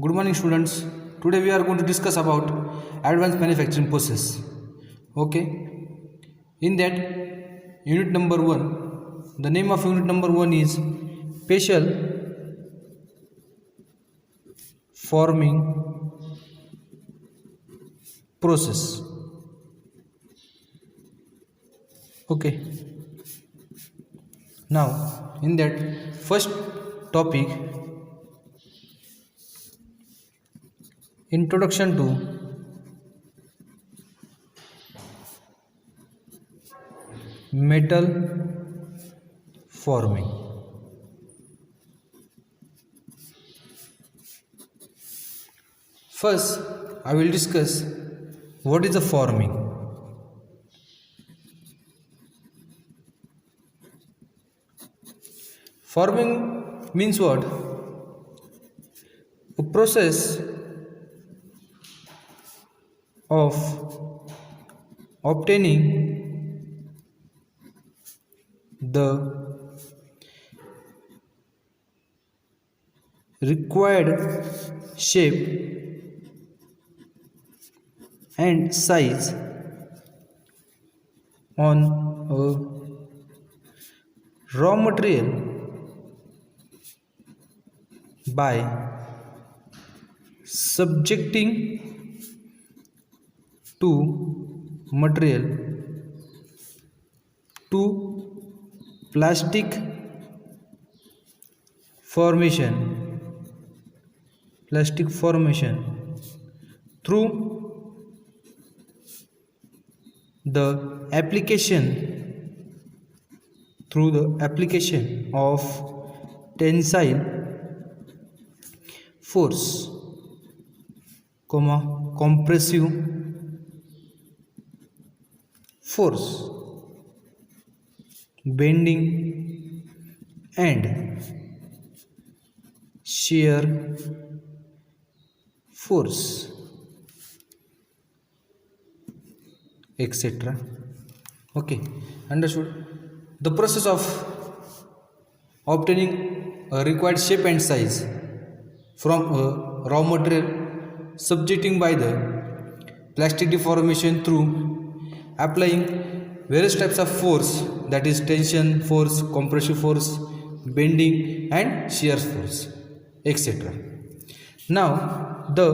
Good morning students. Today we are going to discuss about advanced manufacturing process. Okay. In that unit number 1, the name of unit number 1 is special forming process. Okay. Now in that first topic, introduction to metal forming. First, I will discuss what is the forming. Forming means what? A process of obtaining the required shape and size on a raw material by subjecting to material to plastic formation through the application of tensile force, compressive force, bending and shear force, etc. Okay, understood. The process of obtaining a required shape and size from a raw material, subjecting by the plastic deformation through applying various types of force, that is tension force, compressive force, bending and shear force, etc. Now the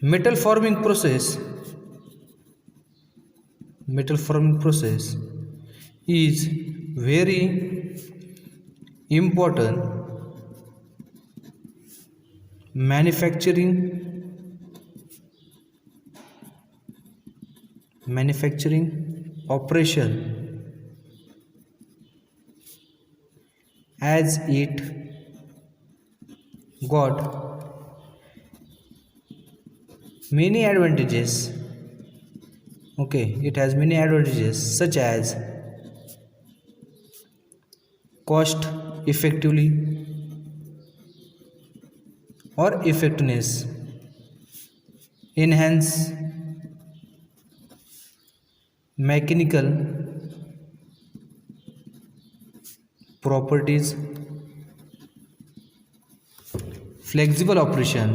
metal forming process is very important manufacturing operation, as it got many advantages. Okay, it has many advantages such as cost effectively or effectiveness, enhance mechanical properties, flexible operation,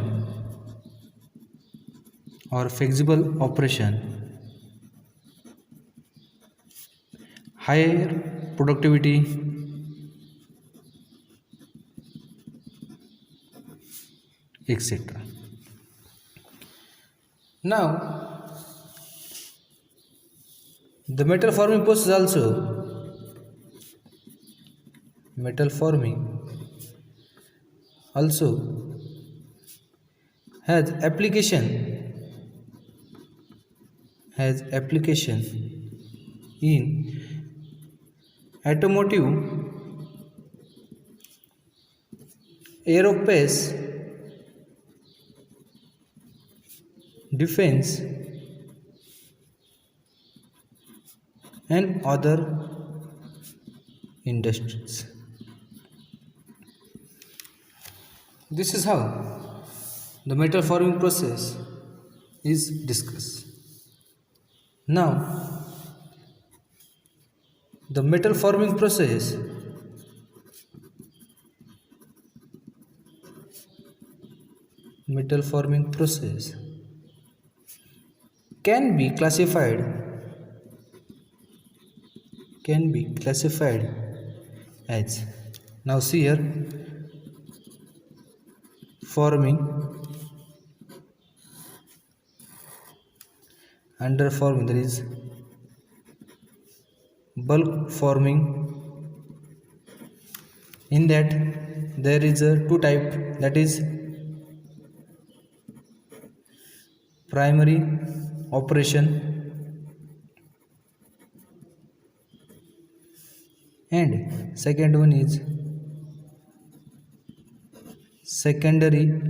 higher productivity, etc. Now the metal forming also has application in automotive, aerospace, defense and other industries. This is how the metal forming process is discussed. Now the metal forming process metal forming process can be classified as, now see here, forming, under forming there is bulk forming. In that there is a two type, that is primary operation and second one is secondary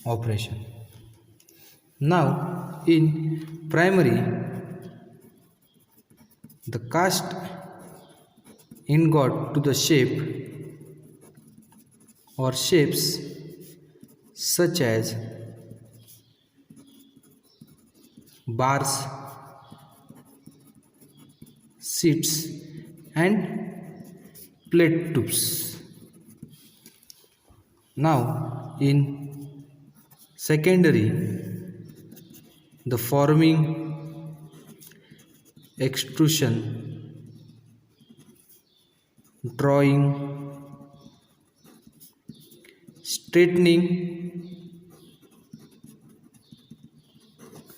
operation. Now in primary, the cast ingot to the shape or shapes such as bars, seats and plate tubes. Now in secondary, the forming, extrusion, drawing, straightening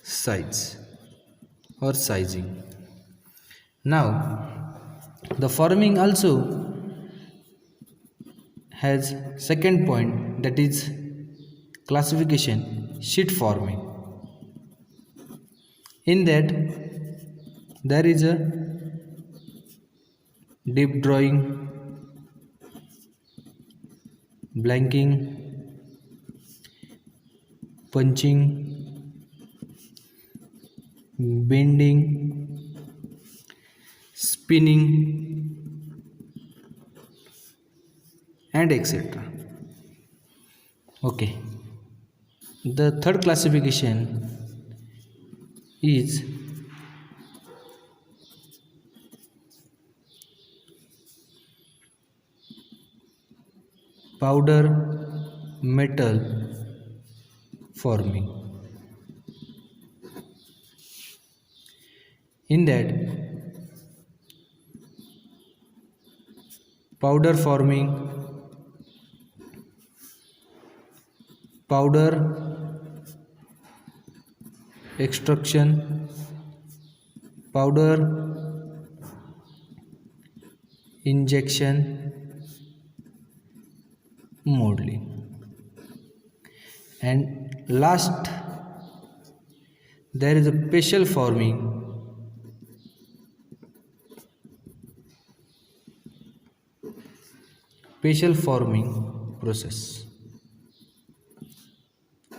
sides or sizing. Now the forming also has second point, that is classification, sheet forming. In that there is a deep drawing, blanking, punching, bending, spinning and etc. Okay, the third classification is powder metal forming. In that powder forming, powder extraction, powder injection, modeling, and last there is a special forming, process.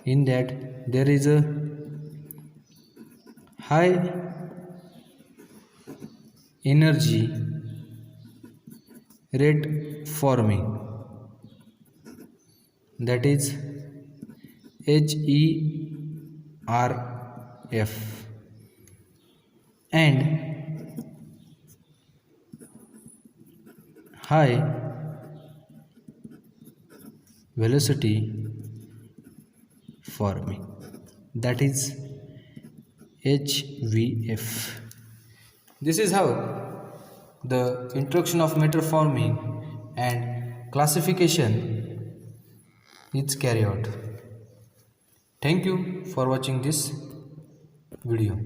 In that there is a high energy rate forming, that is HERF, and high velocity forming, that is HVF. This is how the introduction of metal forming and classification is carried out. Thank you for watching this video.